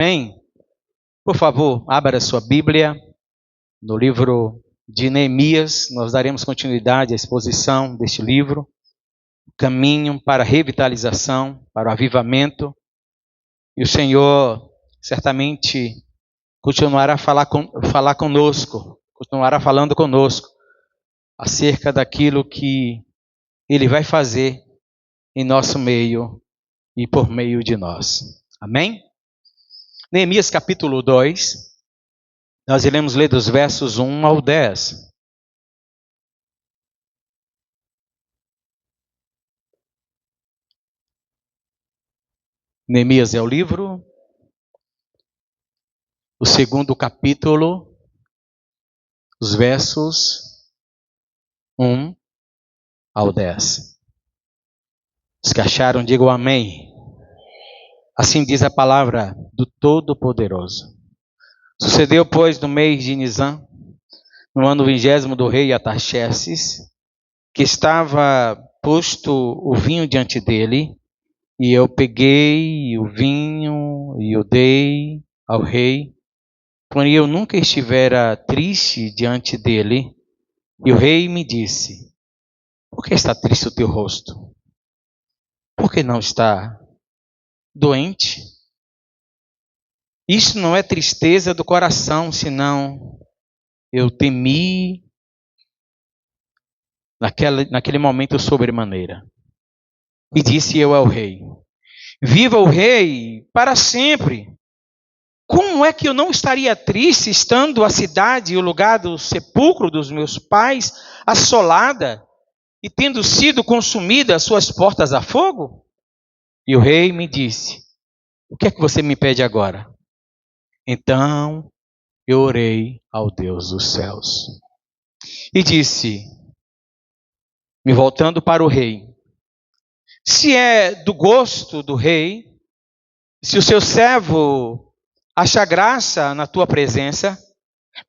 Amém? Por favor, abra a sua Bíblia no livro de Neemias. Nós daremos continuidade à exposição deste livro, caminho para a revitalização, para o avivamento. E o Senhor certamente continuará a falar conosco, continuará falando conosco acerca daquilo que Ele vai fazer em nosso meio e por meio de nós. Amém? Neemias capítulo 2, nós iremos ler dos versos 1 ao 10. Neemias é o livro, o segundo capítulo, os versos 1 ao 10. Os que acharam, digam amém. Assim diz a palavra do Todo-Poderoso. Sucedeu, pois, no mês de Nisan, no ano 20º do rei Artaxerxes, que estava posto o vinho diante dele, e eu peguei o vinho e o dei ao rei, porém eu nunca estivera triste diante dele. E o rei me disse: por que está triste o teu rosto? Por que não está doente? Isso não é tristeza do coração, senão eu temi naquele momento sobremaneira. E disse eu ao rei: viva o rei para sempre! Como é que eu não estaria triste estando a cidade e o lugar do sepulcro dos meus pais assolada e tendo sido consumida as suas portas a fogo? E o rei me disse: o que é que você me pede agora? Então eu orei ao Deus dos céus e disse, me voltando para o rei: se é do gosto do rei, se o seu servo acha graça na tua presença,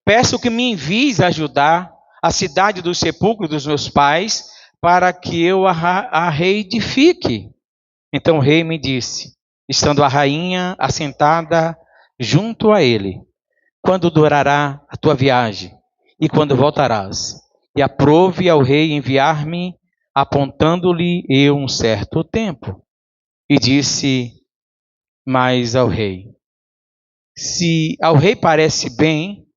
peço que me envies ajudar a cidade do sepulcro dos meus pais, para que eu a reedifique. Então o rei me disse, estando a rainha assentada junto a ele: quando durará a tua viagem e quando voltarás? E aprove ao rei enviar-me, apontando-lhe eu um certo tempo. E disse mais ao rei: se ao rei parece bem,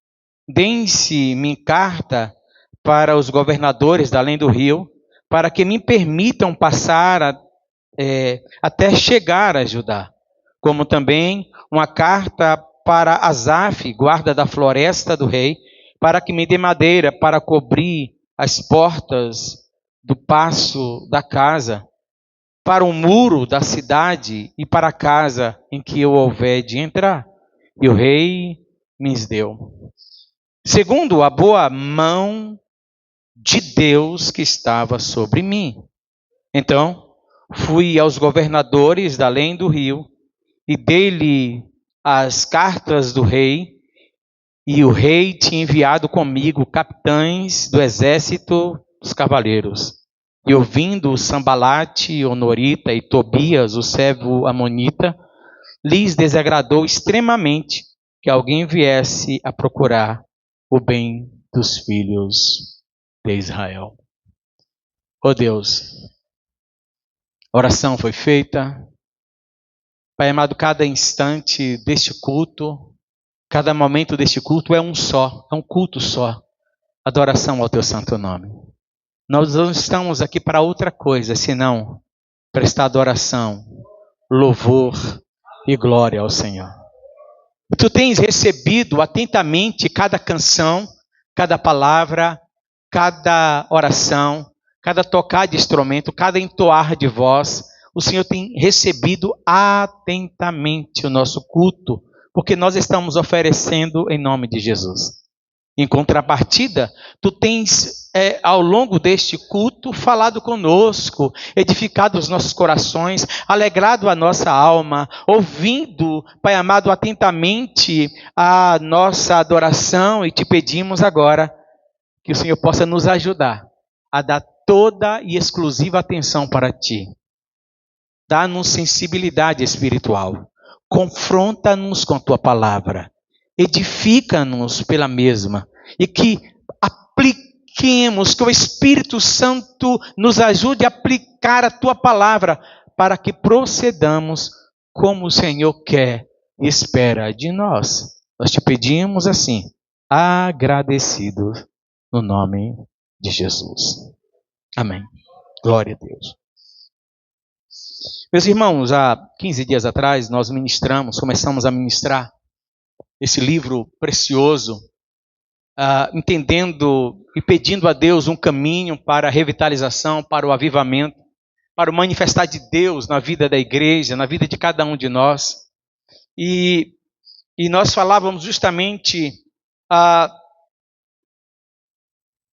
deem-se-me carta para os governadores da além do rio, para que me permitam passar até chegar a Judá, como também uma carta para Asaf, guarda da floresta do rei, para que me dê madeira para cobrir as portas do paço da casa, para o muro da cidade e para a casa em que eu houver de entrar. E o rei me deu, segundo a boa mão de Deus que estava sobre mim. Então fui aos governadores da além do rio e dei-lhe as cartas do rei, e o rei tinha enviado comigo capitães do exército dos cavaleiros. E ouvindo Sambalate, Honorita e Tobias, o servo amonita, lhes desagradou extremamente que alguém viesse a procurar o bem dos filhos de Israel. Oh Deus, a oração foi feita. Pai amado, cada instante deste culto, cada momento deste culto é um só, é um culto só. Adoração ao teu santo nome. Nós não estamos aqui para outra coisa, senão prestar adoração, louvor e glória ao Senhor. Tu tens recebido atentamente cada canção, cada palavra, cada oração, cada tocar de instrumento, cada entoar de voz. O Senhor tem recebido atentamente o nosso culto, porque nós estamos oferecendo em nome de Jesus. Em contrapartida, tu tens, ao longo deste culto, falado conosco, edificado os nossos corações, alegrado a nossa alma, ouvindo, Pai amado, atentamente a nossa adoração, e te pedimos agora que o Senhor possa nos ajudar a dar toda e exclusiva atenção para ti. Dá-nos sensibilidade espiritual. confronta-nos com a tua palavra, edifica-nos pela mesma, e que apliquemos, que o Espírito Santo nos ajude a aplicar a tua palavra, para que procedamos como o Senhor quer e espera de nós. Nós te pedimos assim, agradecidos, no nome de Jesus. Amém. Glória a Deus. Meus irmãos, há 15 dias atrás nós começamos a ministrar esse livro precioso, entendendo e pedindo a Deus um caminho para a revitalização, para o avivamento, para o manifestar de Deus na vida da igreja, na vida de cada um de nós. E nós falávamos justamente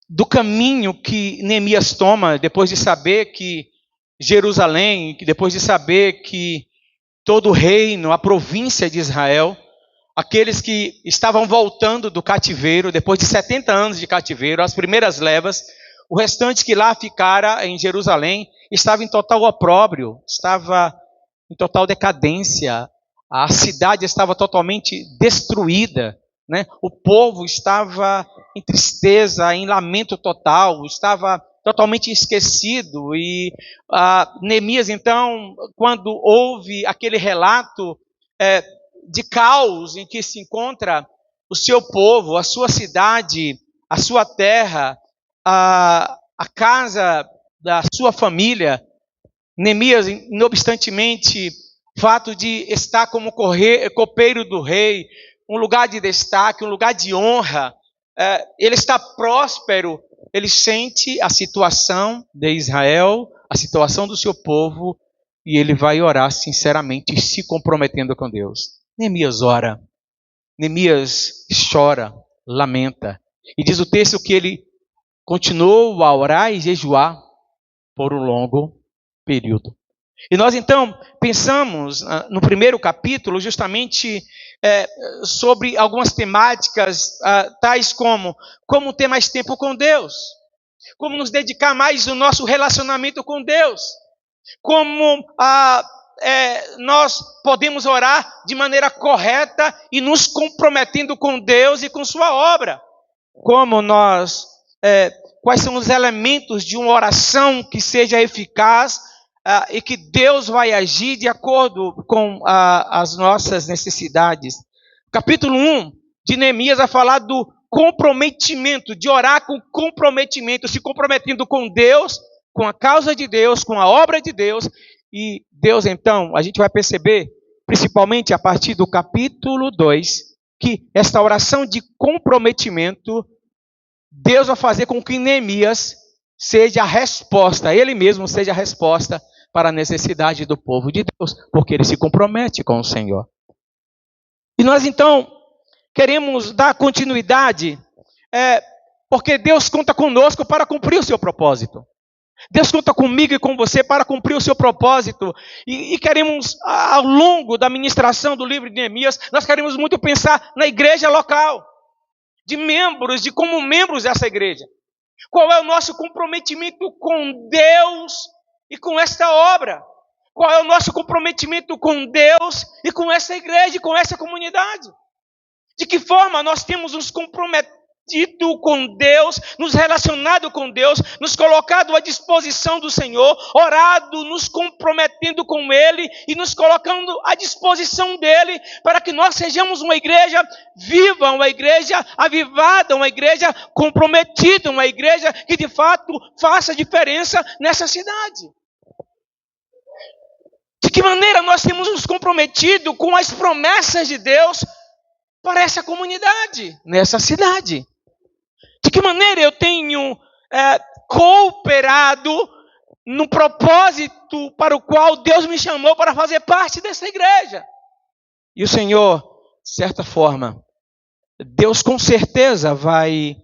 do caminho que Neemias toma depois de saber que Jerusalém, depois de saber que todo o reino, a província de Israel, aqueles que estavam voltando do cativeiro, depois de 70 anos de cativeiro, as primeiras levas, o restante que lá ficara em Jerusalém, estava em total opróbrio, estava em total decadência, a cidade estava totalmente destruída, né? O povo estava em tristeza, em lamento total, estava totalmente esquecido. E Neemias, então, quando ouve aquele relato de caos em que se encontra o seu povo, a sua cidade, a sua terra, a casa da sua família, Neemias, inobstantemente, fato de estar como copeiro do rei, um lugar de destaque, um lugar de honra, ele está próspero, ele sente a situação de Israel, a situação do seu povo, e ele vai orar sinceramente, se comprometendo com Deus. Neemias ora, Neemias chora, lamenta, e diz o texto que ele continuou a orar e jejuar por um longo período. E nós então pensamos no primeiro capítulo justamente sobre algumas temáticas tais como ter mais tempo com Deus, como nos dedicar mais ao nosso relacionamento com Deus, como nós podemos orar de maneira correta e nos comprometendo com Deus e com sua obra, como nós quais são os elementos de uma oração que seja eficaz e que Deus vai agir de acordo com as nossas necessidades. Capítulo 1 de Neemias vai falar do comprometimento, de orar com comprometimento, se comprometendo com Deus, com a causa de Deus, com a obra de Deus. E Deus, então, a gente vai perceber, principalmente a partir do capítulo 2, que esta oração de comprometimento, Deus vai fazer com que Neemias seja a resposta, ele mesmo seja a resposta para a necessidade do povo de Deus, porque ele se compromete com o Senhor. E nós então queremos dar continuidade, porque Deus conta conosco para cumprir o seu propósito. Deus conta comigo e com você para cumprir o seu propósito. E queremos, ao longo da ministração do livro de Neemias, nós queremos muito pensar na igreja local, de membros, de como membros dessa igreja. Qual é o nosso comprometimento com Deus e com esta obra? Qual é o nosso comprometimento com Deus e com essa igreja e com essa comunidade? De que forma nós temos nos comprometido com Deus, nos relacionado com Deus, nos colocado à disposição do Senhor, orado, nos comprometendo com Ele e nos colocando à disposição dEle, para que nós sejamos uma igreja viva, uma igreja avivada, uma igreja comprometida, uma igreja que de fato faça diferença nessa cidade. De que maneira nós temos nos comprometido com as promessas de Deus para essa comunidade, nessa cidade? De que maneira eu tenho cooperado no propósito para o qual Deus me chamou para fazer parte dessa igreja? E o Senhor, de certa forma, Deus com certeza vai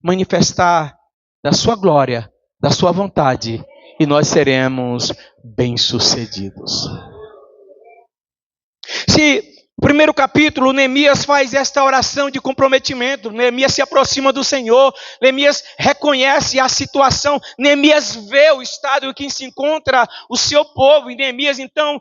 manifestar da sua glória, da sua vontade, e nós seremos bem-sucedidos. Se Primeiro capítulo, Neemias faz esta oração de comprometimento. Neemias se aproxima do Senhor. Neemias reconhece a situação. Neemias vê o estado em que se encontra o seu povo. E Neemias, então,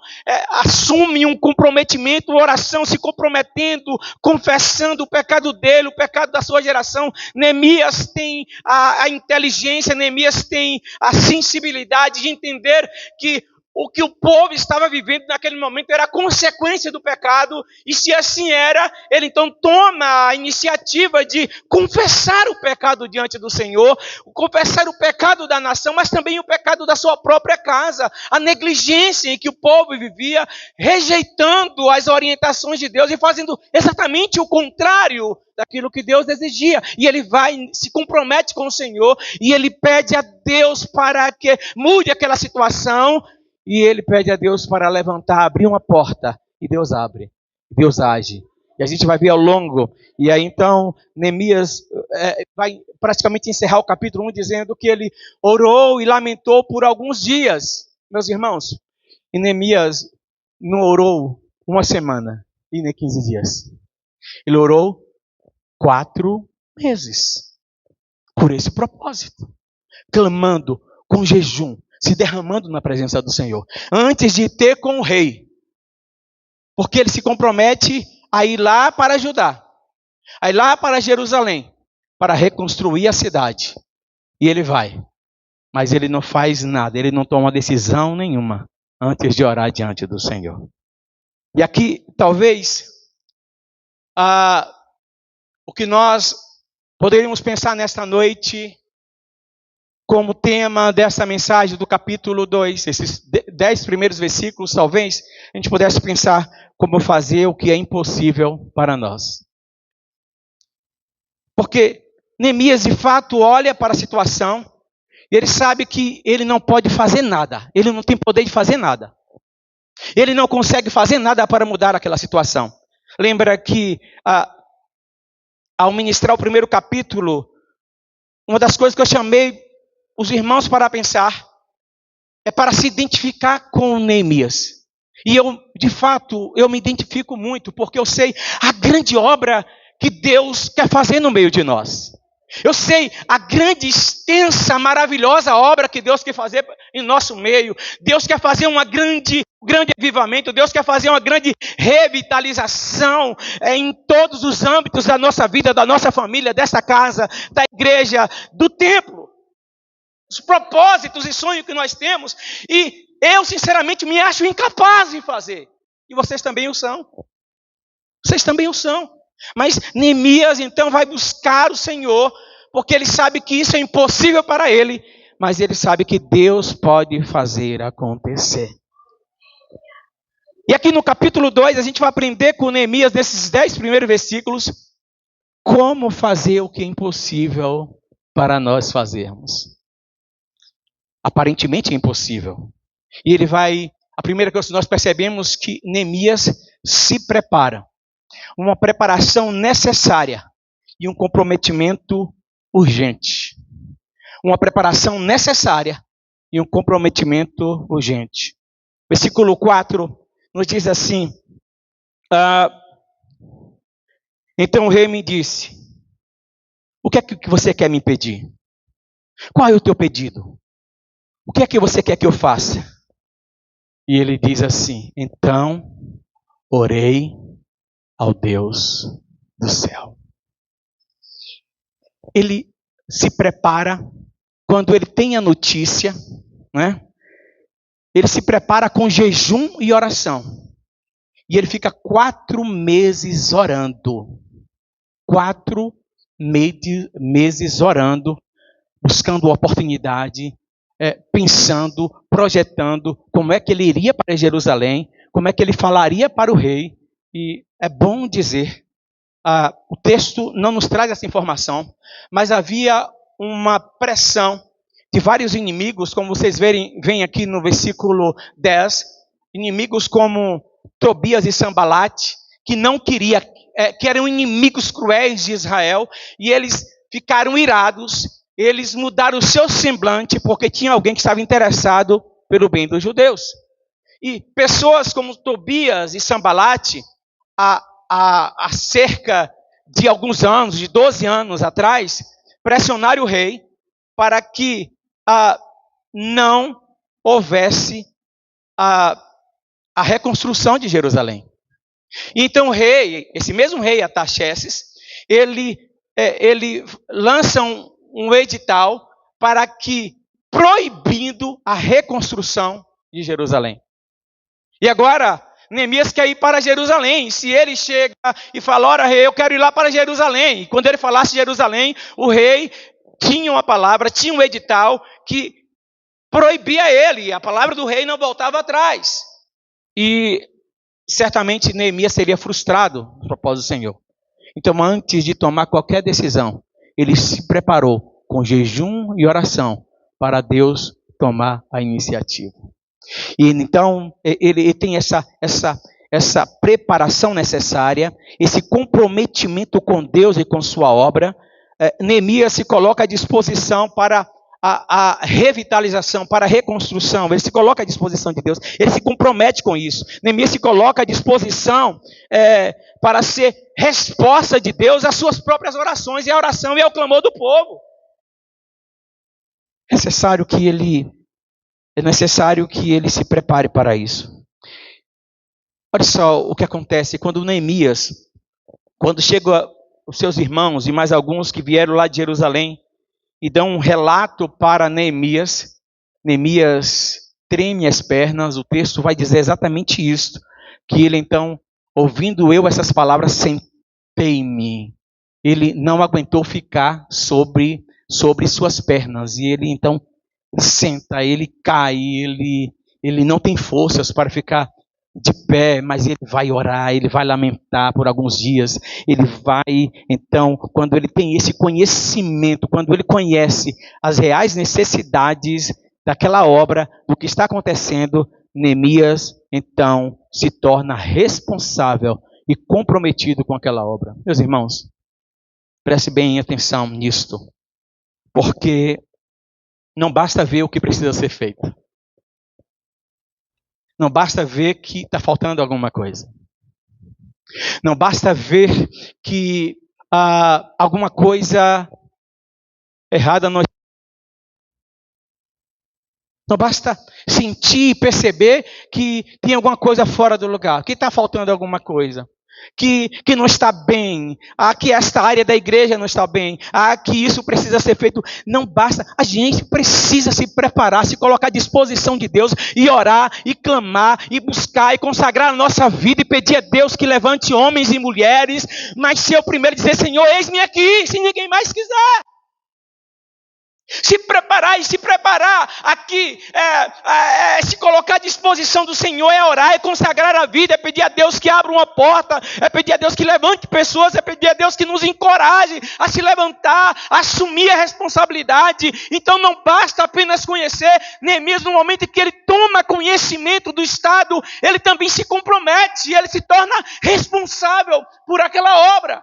assume um comprometimento, uma oração, se comprometendo, confessando o pecado dele, o pecado da sua geração. Neemias tem a inteligência, Neemias tem a sensibilidade de entender que o que o povo estava vivendo naquele momento era consequência do pecado, e se assim era, ele então toma a iniciativa de confessar o pecado diante do Senhor, confessar o pecado da nação, mas também o pecado da sua própria casa, a negligência em que o povo vivia, rejeitando as orientações de Deus e fazendo exatamente o contrário daquilo que Deus exigia. E ele vai, se compromete com o Senhor, e ele pede a Deus para que mude aquela situação. E ele pede a Deus para levantar, abrir uma porta. E Deus abre. Deus age. E a gente vai ver ao longo. E aí então, Neemias vai praticamente encerrar o capítulo 1 dizendo que ele orou e lamentou por alguns dias. Meus irmãos, e Neemias não orou uma semana e nem 15 dias. Ele orou 4 meses. Por esse propósito. Clamando com jejum. Se derramando na presença do Senhor, antes de ter com o rei, porque ele se compromete a ir lá para Judá, a ir lá para Jerusalém, para reconstruir a cidade, e ele vai, mas ele não faz nada, ele não toma decisão nenhuma, antes de orar diante do Senhor. E aqui, talvez, o que nós poderíamos pensar nesta noite, como tema dessa mensagem do capítulo 2, esses 10 primeiros versículos, talvez a gente pudesse pensar como fazer o que é impossível para nós. Porque Neemias, de fato, olha para a situação e ele sabe que ele não pode fazer nada. Ele não tem poder de fazer nada. Ele não consegue fazer nada para mudar aquela situação. Lembra que, ao ministrar o primeiro capítulo, uma das coisas que eu chamei os irmãos para pensar, é para se identificar com Neemias. E eu, de fato, eu me identifico muito, porque eu sei a grande obra que Deus quer fazer no meio de nós. Eu sei a grande, extensa, maravilhosa obra que Deus quer fazer em nosso meio. Deus quer fazer um grande avivamento. Deus quer fazer uma grande revitalização em todos os âmbitos da nossa vida, da nossa família, dessa casa, da igreja, do templo. Os propósitos e sonhos que nós temos, e eu sinceramente me acho incapaz de fazer, e vocês também o são, mas Neemias então vai buscar o Senhor, porque ele sabe que isso é impossível para ele, mas ele sabe que Deus pode fazer acontecer. E aqui no capítulo 2 a gente vai aprender com Neemias, nesses 10 primeiros versículos, como fazer o que é impossível para nós fazermos. Aparentemente é impossível. E ele vai, a primeira coisa que nós percebemos que Neemias se prepara. Uma preparação necessária e um comprometimento urgente. Uma preparação necessária e um comprometimento urgente. Versículo 4 nos diz assim, então o rei me disse, o que é que você quer me pedir? Qual é o teu pedido? O que é que você quer que eu faça? E ele diz assim, então orei ao Deus do céu. Ele se prepara, quando ele tem a notícia, né? Ele se prepara com jejum e oração. E ele fica 4 meses orando. 4 meses orando, buscando oportunidade, pensando, projetando como é que ele iria para Jerusalém, como é que ele falaria para o rei. E é bom dizer, o texto não nos traz essa informação, mas havia uma pressão de vários inimigos, como vocês veem aqui no versículo 10, inimigos como Tobias e Sambalate, que não queria, que eram inimigos cruéis de Israel, e eles ficaram irados. Eles mudaram o seu semblante porque tinha alguém que estava interessado pelo bem dos judeus. E pessoas como Tobias e Sambalate há cerca de alguns anos, de 12 anos atrás, pressionar o rei para que não houvesse a reconstrução de Jerusalém. Então o rei, esse mesmo rei Artaxerxes, ele lança um edital para que, proibindo a reconstrução de Jerusalém. E agora, Neemias quer ir para Jerusalém. Se ele chega e fala, ora rei, eu quero ir lá para Jerusalém. E quando ele falasse Jerusalém, o rei tinha uma palavra, tinha um edital que proibia ele. A palavra do rei não voltava atrás. E certamente Neemias seria frustrado no propósito do Senhor. Então, antes de tomar qualquer decisão, ele se preparou com jejum e oração para Deus tomar a iniciativa. E então, ele tem essa preparação necessária, esse comprometimento com Deus e com sua obra. Neemias se coloca à disposição para a revitalização, para a reconstrução. Ele se coloca à disposição de Deus, ele se compromete com isso. Neemias se coloca à disposição para ser resposta de Deus às suas próprias orações, e a oração e ao clamor do povo. É necessário que ele se prepare para isso. Olha só o que acontece quando Neemias, quando chega os seus irmãos e mais alguns que vieram lá de Jerusalém e dão um relato para Neemias. Neemias treme as pernas, o texto vai dizer exatamente isso, que ele então, ouvindo eu essas palavras, sentei-me. Ele não aguentou ficar sobre suas pernas, e ele então senta, ele cai, ele não tem forças para ficar de pé, mas ele vai orar, ele vai lamentar por alguns dias, ele vai, então, quando ele tem esse conhecimento, quando ele conhece as reais necessidades daquela obra, do que está acontecendo, Neemias, então, se torna responsável e comprometido com aquela obra. Meus irmãos, preste bem atenção nisto, porque não basta ver o que precisa ser feito. Não basta ver que está faltando alguma coisa. Não basta ver que alguma coisa errada nós. Não basta sentir e perceber que tem alguma coisa fora do lugar, que está faltando alguma coisa, que não está bem, que esta área da igreja não está bem, que isso precisa ser feito. Não basta, a gente precisa se preparar, se colocar à disposição de Deus e orar, e clamar, e buscar, e consagrar a nossa vida, e pedir a Deus que levante homens e mulheres, mas ser o primeiro a dizer, Senhor, eis-me aqui, se ninguém mais quiser. Se preparar aqui, se colocar à disposição do Senhor, é orar, é consagrar a vida, é pedir a Deus que abra uma porta, é pedir a Deus que levante pessoas, é pedir a Deus que nos encoraje a se levantar, a assumir a responsabilidade. Então não basta apenas conhecer. Neemias, no momento em que ele toma conhecimento do Estado, ele também se compromete, e ele se torna responsável por aquela obra.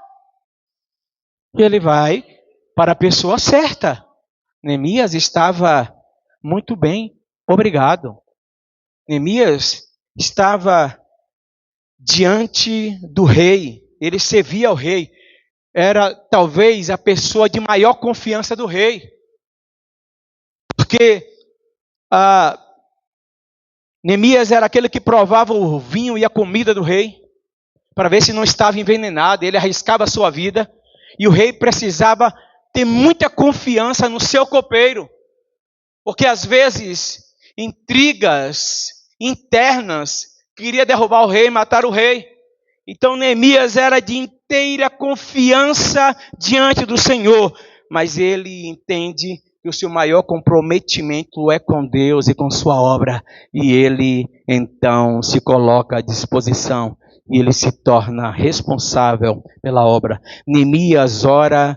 E ele vai para a pessoa certa. Neemias estava muito bem, obrigado. Neemias estava diante do rei, ele servia ao rei, era talvez a pessoa de maior confiança do rei, porque Neemias era aquele que provava o vinho e a comida do rei, para ver se não estava envenenado. Ele arriscava a sua vida, e o rei precisava ter muita confiança no seu copeiro, porque às vezes intrigas internas queria derrubar o rei, matar o rei. Então Neemias era de inteira confiança diante do Senhor, mas ele entende que o seu maior comprometimento é com Deus e com sua obra, e ele então se coloca à disposição, e ele se torna responsável pela obra. Neemias ora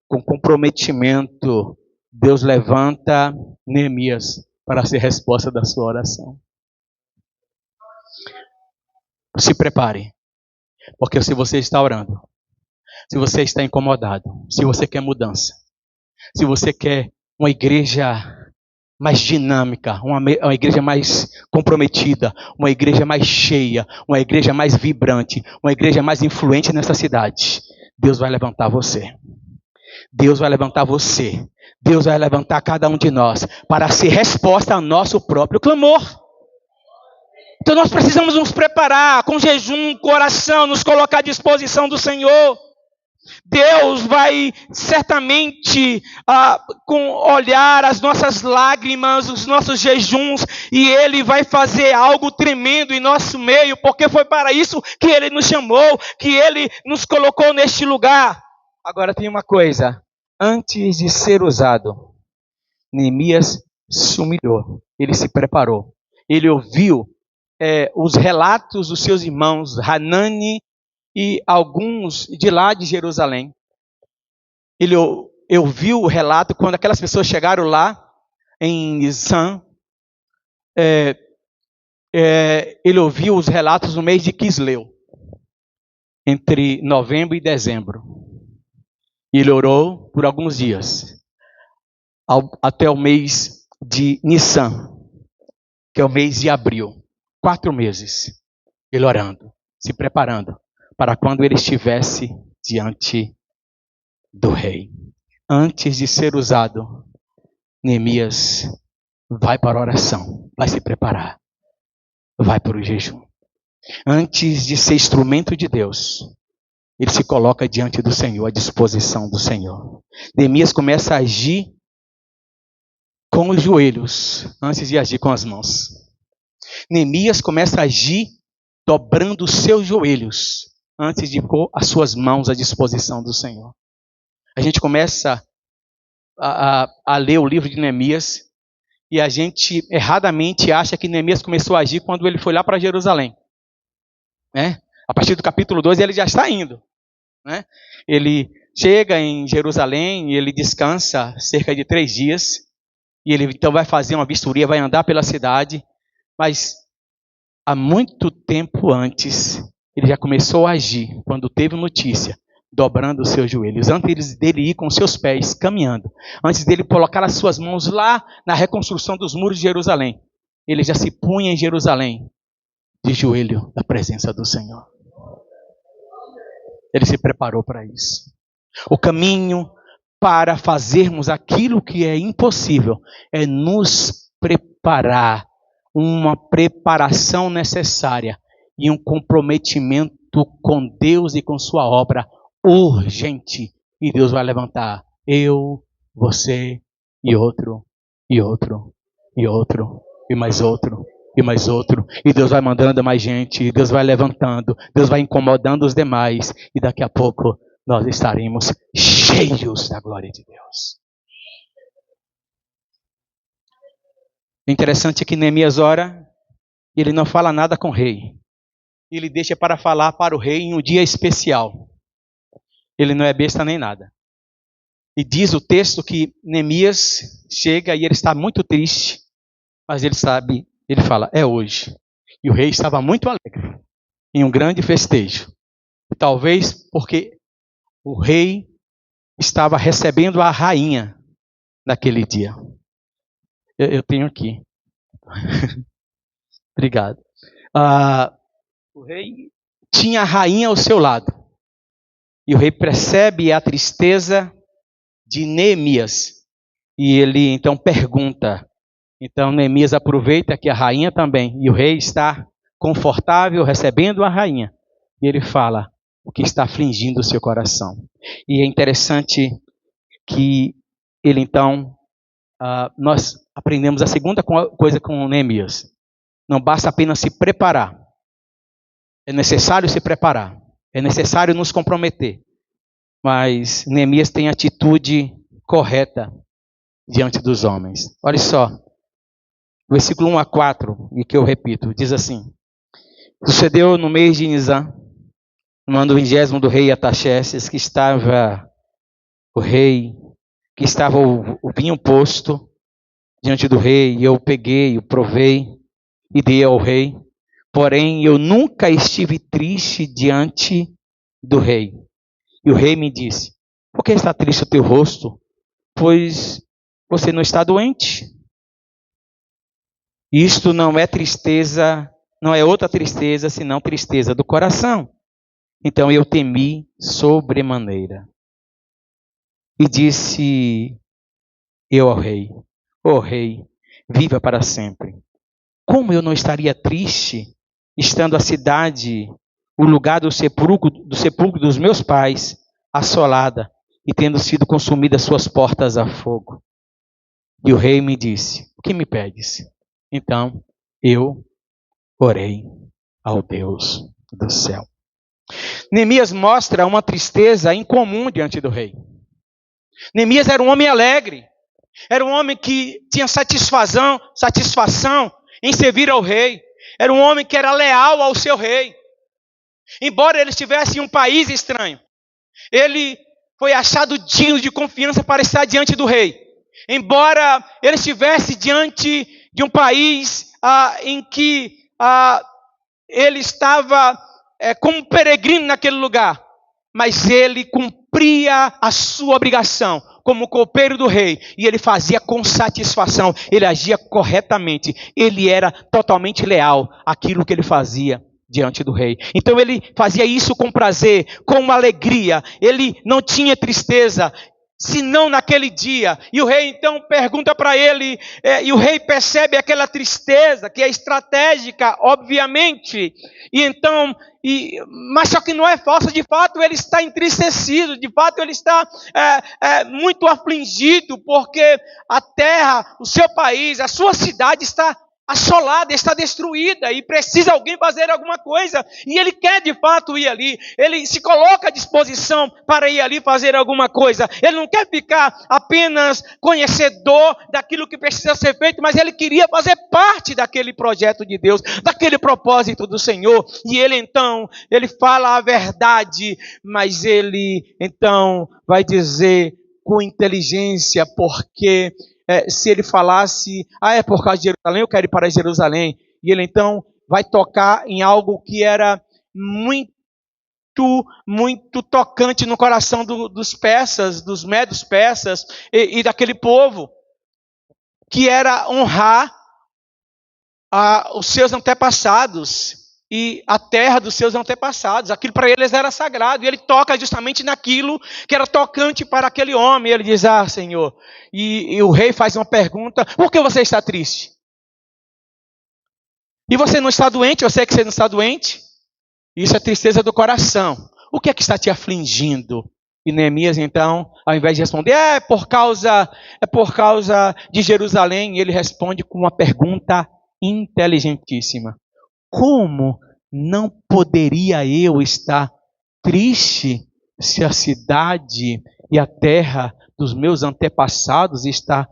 com comprometimento. Deus levanta Neemias para ser resposta da sua oração. Se prepare, porque se você está orando, se você está incomodado, se você quer mudança, se você quer uma igreja mais dinâmica, uma igreja mais comprometida, uma igreja mais cheia, uma igreja mais vibrante, uma igreja mais influente nessa cidade, Deus vai levantar você. Deus vai levantar você. Deus vai levantar cada um de nós para ser resposta ao nosso próprio clamor. Então nós precisamos nos preparar com jejum, coração, nos colocar à disposição do Senhor. Deus vai certamente olhar as nossas lágrimas, os nossos jejuns, e Ele vai fazer algo tremendo em nosso meio, porque foi para isso que Ele nos chamou, que Ele nos colocou neste lugar. Agora tem uma coisa, antes de ser usado, Neemias se humilhou, ele se preparou, ele ouviu os relatos dos seus irmãos, Hanani e alguns de lá de Jerusalém. Ele ouviu o relato quando aquelas pessoas chegaram lá em Nisan. Ele ouviu os relatos no mês de Quisleu, entre novembro e dezembro. E ele orou por alguns dias, até o mês de Nissan, que é o mês de abril. 4 meses, ele orando, se preparando, para quando ele estivesse diante do rei. Antes de ser usado, Neemias vai para a oração, vai se preparar, vai para o jejum. Antes de ser instrumento de Deus, ele se coloca diante do Senhor, à disposição do Senhor. Neemias começa a agir com os joelhos, antes de agir com as mãos. Neemias começa a agir dobrando os seus joelhos, antes de pôr as suas mãos à disposição do Senhor. A gente começa a ler o livro de Neemias, e a gente erradamente acha que Neemias começou a agir quando ele foi lá para Jerusalém. A partir do capítulo 2 ele já está indo. Ele chega em Jerusalém e ele descansa cerca de 3 dias. E ele então vai fazer uma vistoria, vai andar pela cidade. Mas há muito tempo antes, ele já começou a agir, quando teve notícia, dobrando os seus joelhos, antes dele ir com os seus pés, caminhando, antes dele colocar as suas mãos lá na reconstrução dos muros de Jerusalém, ele já se punha em Jerusalém, de joelho na presença do Senhor. Ele se preparou para isso. O caminho para fazermos aquilo que é impossível é nos preparar, uma preparação necessária e um comprometimento com Deus e com sua obra urgente. E Deus vai levantar eu, você e outro, e outro, e outro, e mais outro, e mais outro. E Deus vai mandando mais gente, e Deus vai levantando, Deus vai incomodando os demais. E daqui a pouco nós estaremos cheios da glória de Deus. O interessante é que Neemias ora, ele não fala nada com o rei. Ele deixa para falar para o rei em um dia especial. Ele não é besta nem nada. E diz o texto que Neemias chega e ele está muito triste, mas ele sabe, ele fala, é hoje. E o rei estava muito alegre, em um grande festejo. Talvez porque o rei estava recebendo a rainha naquele dia. Eu tenho aqui. Obrigado. O rei tinha a rainha ao seu lado. E o rei percebe a tristeza de Neemias. E ele então pergunta. Então Neemias aproveita que a rainha também. E o rei está confortável recebendo a rainha. E ele fala o que está afligindo o seu coração. E é interessante que ele então... nós aprendemos a segunda coisa com Neemias. Não basta apenas se preparar. É necessário se preparar. É necessário nos comprometer. Mas Neemias tem atitude correta diante dos homens. Olha só. Versículo 1 a 4, e que eu repito, diz assim. Sucedeu no mês de Nisan, no ano 20º do rei Artaxerxes, que estava o rei... que estava o vinho posto diante do rei, e eu peguei, eu provei e dei ao rei. Porém, eu nunca estive triste diante do rei. E o rei me disse, por que está triste o teu rosto? Pois você não está doente. Isto não é tristeza, não é outra tristeza, senão tristeza do coração. Então eu temi sobremaneira. E disse eu ao rei: ó rei, viva para sempre. Como eu não estaria triste, estando a cidade, o lugar do sepulcro dos meus pais, assolada, e tendo sido consumidas suas portas a fogo? E o rei me disse: o que me pedes? Então eu orei ao Deus do céu. Neemias mostra uma tristeza incomum diante do rei. Neemias era um homem alegre, era um homem que tinha satisfação em servir ao rei, era um homem que era leal ao seu rei. Embora ele estivesse em um país estranho, ele foi achado digno de confiança para estar diante do rei. Embora ele estivesse diante de um país em que ele estava como peregrino naquele lugar, mas ele cumpria a sua obrigação como copeiro do rei, e ele fazia com satisfação, ele agia corretamente, ele era totalmente leal àquilo que ele fazia diante do rei. Então ele fazia isso com prazer, com alegria, ele não tinha tristeza, senão naquele dia. E o rei então pergunta para ele, e o rei percebe aquela tristeza, que é estratégica, obviamente, e então, mas só que não é falsa, de fato ele está entristecido, de fato ele está muito afligido, porque a terra, o seu país, a sua cidade está assolada, está destruída, e precisa alguém fazer alguma coisa, e ele quer de fato ir ali, ele se coloca à disposição para ir ali fazer alguma coisa, ele não quer ficar apenas conhecedor daquilo que precisa ser feito, mas ele queria fazer parte daquele projeto de Deus, daquele propósito do Senhor, e ele então, ele fala a verdade, mas ele então vai dizer com inteligência, porque se ele falasse, é por causa de Jerusalém, eu quero ir para Jerusalém, e ele então vai tocar em algo que era muito tocante no coração dos persas, dos médios persas e daquele povo, que era honrar os seus antepassados e a terra dos seus antepassados. Aquilo para eles era sagrado, e ele toca justamente naquilo que era tocante para aquele homem. Ele diz: Senhor, e o rei faz uma pergunta: por que você está triste? E você não está doente? Eu sei que você não está doente. Isso é tristeza do coração. O que é que está te afligindo? E Neemias então, ao invés de responder, é por causa de Jerusalém, ele responde com uma pergunta inteligentíssima: como não poderia eu estar triste se a cidade e a terra dos meus antepassados está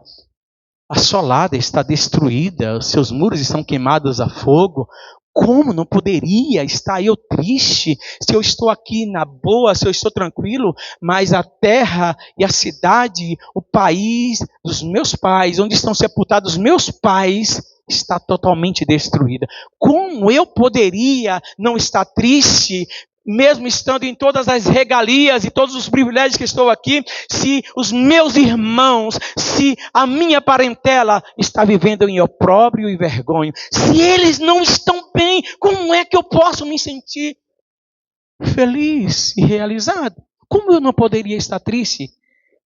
assolada, está destruída, os seus muros estão queimados a fogo? Como não poderia estar eu triste se eu estou aqui na boa, se eu estou tranquilo, mas a terra e a cidade, o país dos meus pais, onde estão sepultados meus pais, está totalmente destruída? Como eu poderia não estar triste, mesmo estando em todas as regalias e todos os privilégios que estou aqui, se os meus irmãos, se a minha parentela está vivendo em opróbrio e vergonha? Se eles não estão bem, como é que eu posso me sentir feliz e realizado? Como eu não poderia estar triste?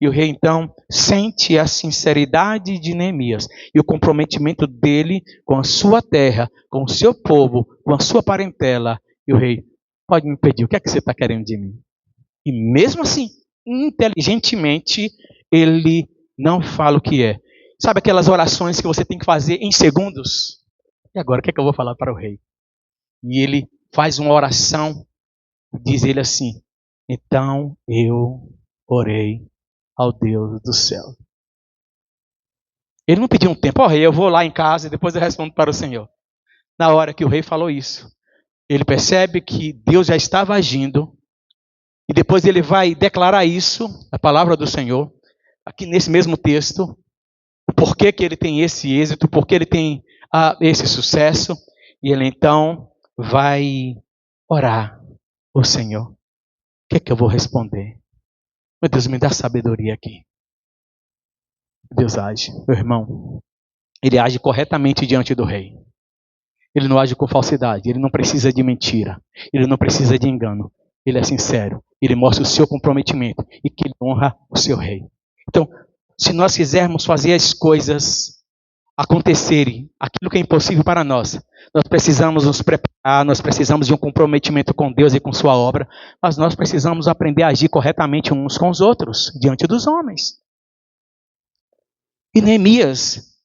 E o rei então sente a sinceridade de Neemias e o comprometimento dele com a sua terra, com o seu povo, com a sua parentela. E o rei: pode me pedir, o que é que você está querendo de mim? E mesmo assim, inteligentemente, ele não fala o que é. Sabe aquelas orações que você tem que fazer em segundos? E agora, o que é que eu vou falar para o rei? E ele faz uma oração, diz ele assim: então eu orei ao Deus do céu. Ele não pediu um tempo: rei, eu vou lá em casa e depois eu respondo para o Senhor. Na hora que o rei falou isso, ele percebe que Deus já estava agindo, e depois ele vai declarar isso, a palavra do Senhor, aqui nesse mesmo texto, por que ele tem esse êxito, por que ele tem esse sucesso, e ele então vai orar ao Senhor. O que é que eu vou responder? Meu Deus, me dá sabedoria aqui. Deus age. Meu irmão, ele age corretamente diante do rei. Ele não age com falsidade, ele não precisa de mentira, ele não precisa de engano. Ele é sincero, ele mostra o seu comprometimento e que ele honra o seu rei. Então, se nós quisermos fazer as coisas acontecerem, aquilo que é impossível para nós precisamos nos preparar, nós precisamos de um comprometimento com Deus e com sua obra, mas nós precisamos aprender a agir corretamente uns com os outros, diante dos homens. E Neemias,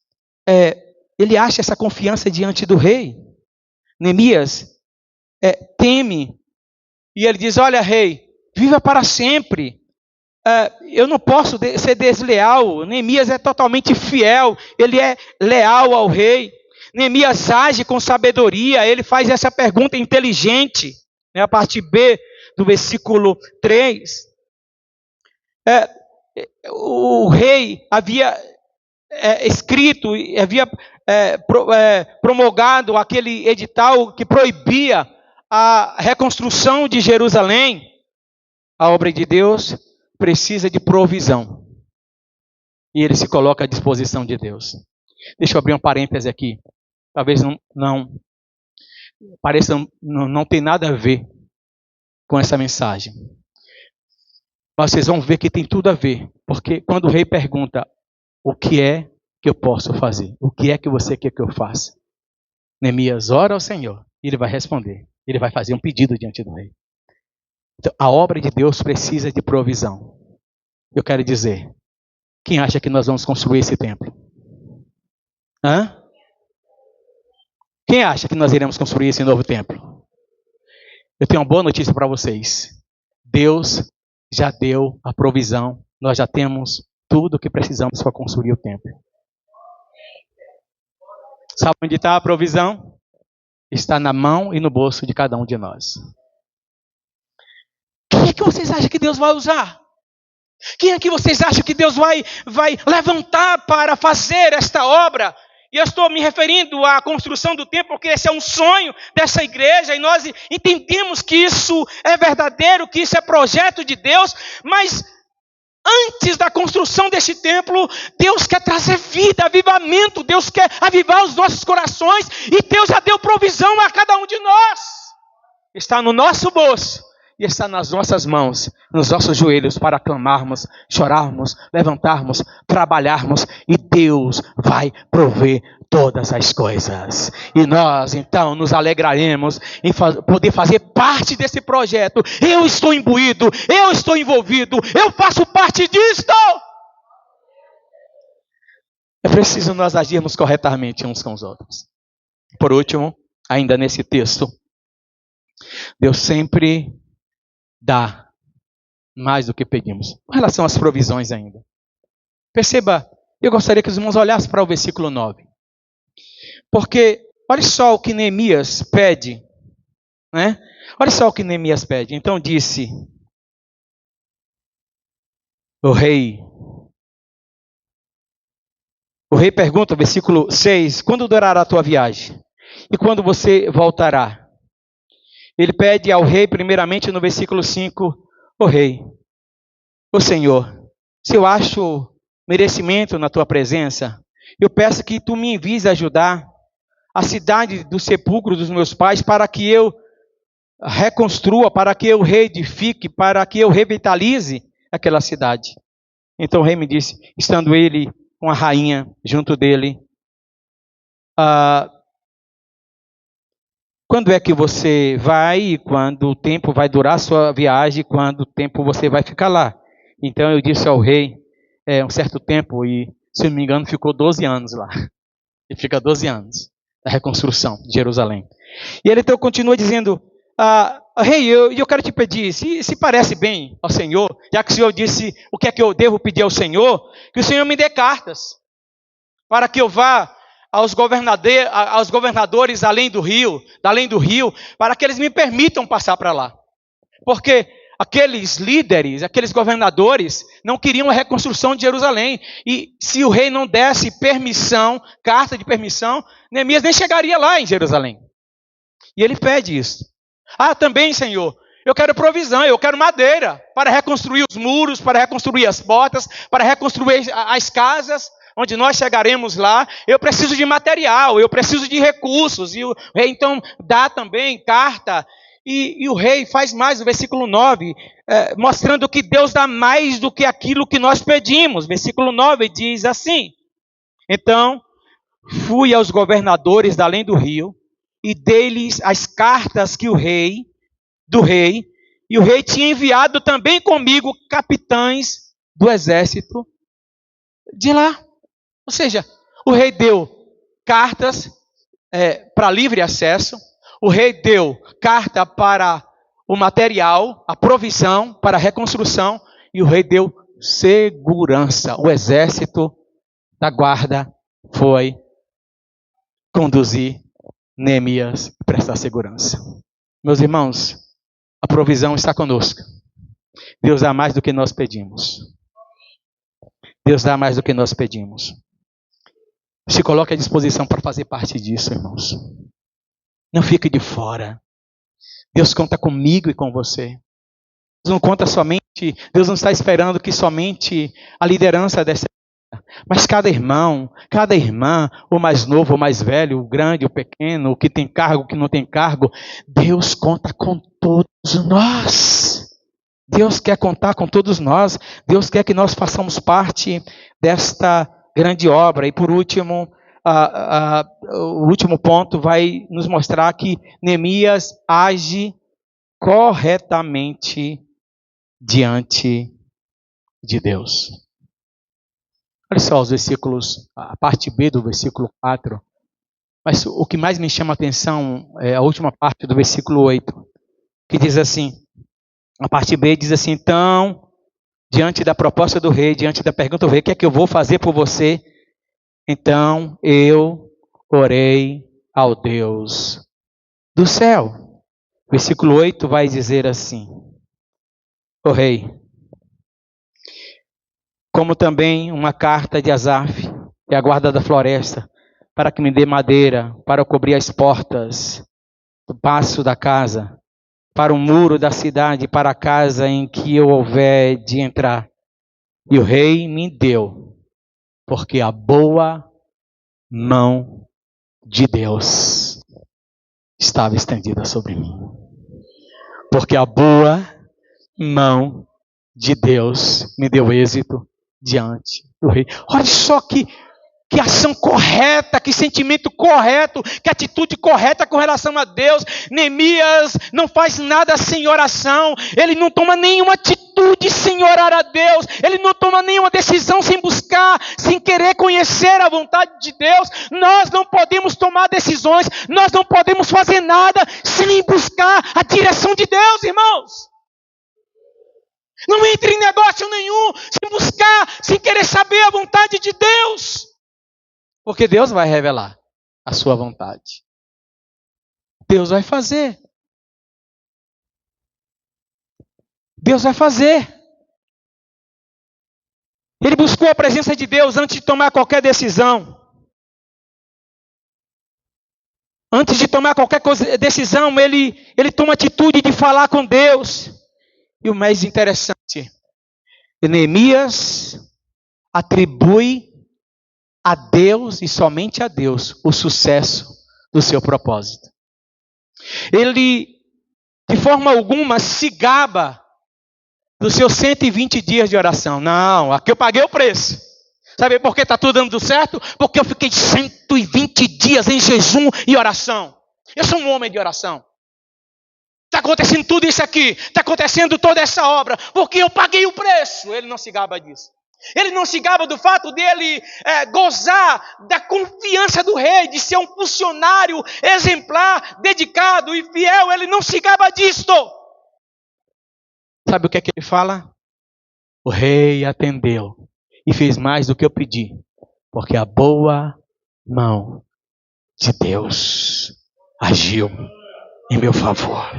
ele acha essa confiança diante do rei. Neemias teme, e ele diz, olha rei, viva para sempre. Eu não posso ser desleal. Neemias é totalmente fiel, ele é leal ao rei. Neemias age com sabedoria, ele faz essa pergunta inteligente, a parte B do versículo 3. O rei havia escrito, havia promulgado aquele edital que proibia a reconstrução de Jerusalém. A obra de Deus precisa de provisão. E ele se coloca à disposição de Deus. Deixa eu abrir um parêntese aqui. Talvez pareça não tem nada a ver com essa mensagem. Mas vocês vão ver que tem tudo a ver. Porque quando o rei pergunta, o que é que eu posso fazer? O que é que você quer que eu faça? Neemias ora ao Senhor e ele vai responder. Ele vai fazer um pedido diante do rei. Então, a obra de Deus precisa de provisão. Eu quero dizer, quem acha que nós vamos construir esse templo? Quem acha que nós iremos construir esse novo templo? Eu tenho uma boa notícia para vocês. Deus já deu a provisão. Nós já temos tudo o que precisamos para construir o templo. Sabe onde está a provisão? Está na mão e no bolso de cada um de nós. Quem é que vocês acham que Deus vai usar? Quem é que vocês acham que Deus vai levantar para fazer esta obra? E eu estou me referindo à construção do templo, porque esse é um sonho dessa igreja, e nós entendemos que isso é verdadeiro, que isso é projeto de Deus, mas antes da construção deste templo, Deus quer trazer vida, avivamento, Deus quer avivar os nossos corações, e Deus já deu provisão a cada um de nós. Está no nosso bolso. E está nas nossas mãos, nos nossos joelhos, para clamarmos, chorarmos, levantarmos, trabalharmos, e Deus vai prover todas as coisas. E nós, então, nos alegraremos em poder fazer parte desse projeto. Eu estou imbuído, eu estou envolvido, eu faço parte disto. É preciso nós agirmos corretamente uns com os outros. Por último, ainda nesse texto, Deus sempre dá mais do que pedimos. Com relação às provisões ainda. Perceba, eu gostaria que os irmãos olhassem para o versículo 9. Porque, olha só o que Neemias pede. Né? Olha só o que Neemias pede. Então disse o rei. O rei pergunta, versículo 6, quando durará a tua viagem? E quando você voltará? Ele pede ao rei, primeiramente no versículo 5, o rei, o Senhor, se eu acho merecimento na tua presença, eu peço que tu me envies ajudar a cidade do sepulcro dos meus pais, para que eu reconstrua, para que eu reedifique, para que eu revitalize aquela cidade. Então o rei me disse, estando ele com a rainha junto dele, quando é que você vai e quando o tempo vai durar a sua viagem, quando o tempo você vai ficar lá? Então eu disse ao rei, um certo tempo, e se não me engano ficou 12 anos lá. Ele fica 12 anos da reconstrução de Jerusalém. E ele então continua dizendo, rei, eu quero te pedir, se parece bem ao Senhor, já que o Senhor disse o que é que eu devo pedir ao Senhor, que o Senhor me dê cartas, para que eu vá aos governadores além do rio, para que eles me permitam passar para lá. Porque aqueles líderes, aqueles governadores, não queriam a reconstrução de Jerusalém. E se o rei não desse permissão, carta de permissão, Neemias nem chegaria lá em Jerusalém. E ele pede isso. Também, Senhor, eu quero provisão, eu quero madeira para reconstruir os muros, para reconstruir as portas, para reconstruir as casas, onde nós chegaremos lá, eu preciso de material, eu preciso de recursos. E o rei então dá também carta. E o rei faz mais, no versículo 9, mostrando que Deus dá mais do que aquilo que nós pedimos. Versículo 9 diz assim: então fui aos governadores da além do rio e dei-lhes as cartas que do rei, e o rei tinha enviado também comigo capitães do exército de lá. Ou seja, o rei deu cartas para livre acesso, o rei deu carta para o material, a provisão para a reconstrução, e o rei deu segurança. O exército da guarda foi conduzir Neemias e prestar segurança. Meus irmãos, a provisão está conosco. Deus dá mais do que nós pedimos. Deus dá mais do que nós pedimos. Se coloque à disposição para fazer parte disso, irmãos. Não fique de fora. Deus conta comigo e com você. Deus não conta somente, Deus não está esperando que somente a liderança dessa igreja, mas cada irmão, cada irmã, o mais novo, o mais velho, o grande, o pequeno, o que tem cargo, o que não tem cargo, Deus conta com todos nós. Deus quer contar com todos nós. Deus quer que nós façamos parte desta grande obra. E por último, o último ponto vai nos mostrar que Neemias age corretamente diante de Deus. Olha só os versículos, a parte B do versículo 4. Mas o que mais me chama a atenção é a última parte do versículo 8, que diz assim, a parte B diz assim: então, diante da proposta do rei, diante da pergunta do rei, o que é que eu vou fazer por você? Então eu orei ao Deus do céu. Versículo 8 vai dizer assim: ó rei, como também uma carta de Asaf, que é a guarda da floresta, para que me dê madeira para cobrir as portas do paço da casa, para o muro da cidade, para a casa em que eu houver de entrar. E o rei me deu, porque a boa mão de Deus estava estendida sobre mim. Porque a boa mão de Deus me deu êxito diante do rei. Olha só que ação correta, que sentimento correto, que atitude correta com relação a Deus. Neemias não faz nada sem oração. Ele não toma nenhuma atitude sem orar a Deus. Ele não toma nenhuma decisão sem buscar, sem querer conhecer a vontade de Deus. Nós não podemos tomar decisões, nós não podemos fazer nada sem buscar a direção de Deus, irmãos. Não entre em negócio nenhum sem buscar, sem querer saber a vontade de Deus. Porque Deus vai revelar a sua vontade. Deus vai fazer. Deus vai fazer. Ele buscou a presença de Deus antes de tomar qualquer decisão. Antes de tomar qualquer decisão, ele toma atitude de falar com Deus. E o mais interessante, Neemias atribui a Deus e somente a Deus o sucesso do seu propósito. Ele, de forma alguma, se gaba dos seus 120 dias de oração. Não, aqui eu paguei o preço. Sabe por que está tudo dando certo? Porque eu fiquei 120 dias em jejum e oração. Eu sou um homem de oração. Está acontecendo tudo isso aqui. Está acontecendo toda essa obra. Porque eu paguei o preço. Ele não se gaba disso. Ele não se gaba do fato dele gozar da confiança do rei, de ser um funcionário exemplar, dedicado e fiel. Ele não se gaba disto. Sabe o que é que ele fala? O rei atendeu e fez mais do que eu pedi, porque a boa mão de Deus agiu em meu favor.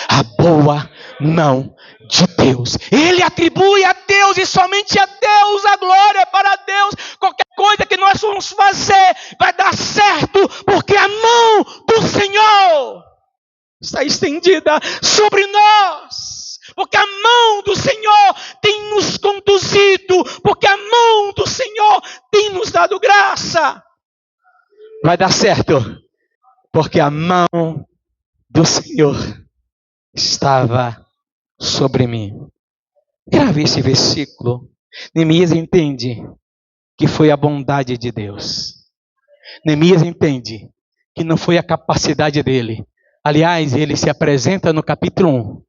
A boa mão de Deus. Ele atribui a Deus e somente a Deus a glória para Deus. Qualquer coisa que nós vamos fazer vai dar certo, porque a mão do Senhor está estendida sobre nós. Porque a mão do Senhor tem nos conduzido, porque a mão do Senhor tem nos Vai dar certo, porque a mão do Senhor estava sobre mim. Grave esse versículo. Neemias entende que foi a bondade de Deus. Neemias entende que não foi a capacidade dele. Aliás, ele se apresenta no capítulo 1,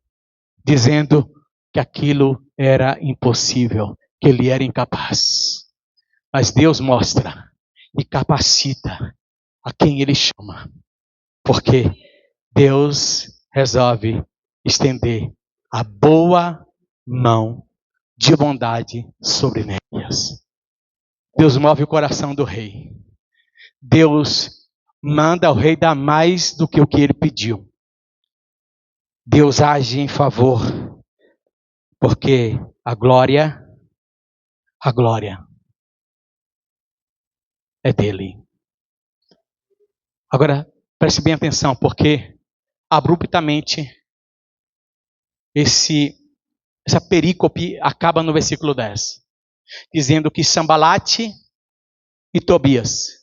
dizendo que aquilo era impossível, que ele era incapaz. Mas Deus mostra e capacita a quem ele chama. Porque Deus resolve estender a boa mão de bondade sobre Neemias. Deus move o coração do rei. Deus manda o rei dar mais do que o que ele pediu. Deus age em favor, porque a glória é dele. Agora, preste bem atenção, porque abruptamente essa perícope acaba no versículo 10, dizendo que Sambalate e Tobias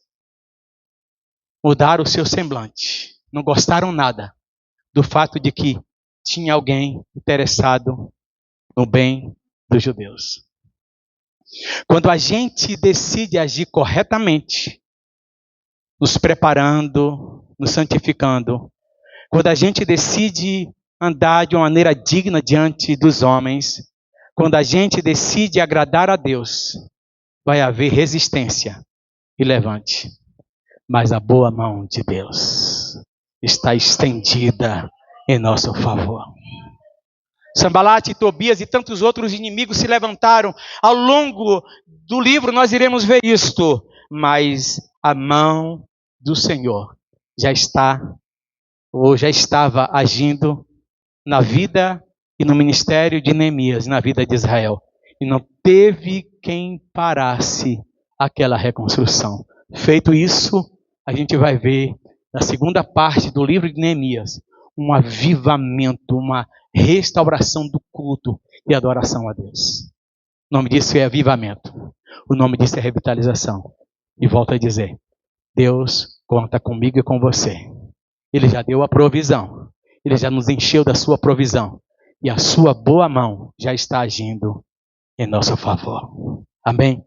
mudaram o seu semblante, não gostaram nada do fato de que tinha alguém interessado no bem dos judeus. Quando a gente decide agir corretamente, nos preparando, nos santificando, quando a gente decide andar de uma maneira digna diante dos homens, quando a gente decide agradar a Deus, vai haver resistência e levante. Mas a boa mão de Deus está estendida em nosso favor. Sambalate, Tobias e tantos outros inimigos se levantaram. Ao longo do livro nós iremos ver isto. Mas a mão do Senhor já está, ou já estava agindo na vida e no ministério de Neemias, na vida de Israel. E não teve quem parasse aquela reconstrução. Feito isso, a gente vai ver na segunda parte do livro de Neemias um avivamento, uma restauração do culto e adoração a Deus. O nome disso é avivamento. O nome disso é revitalização. E volto a dizer, Deus conta comigo e com você. Ele já deu a provisão. Ele já nos encheu da sua provisão. E a sua boa mão já está agindo em nosso favor. Amém?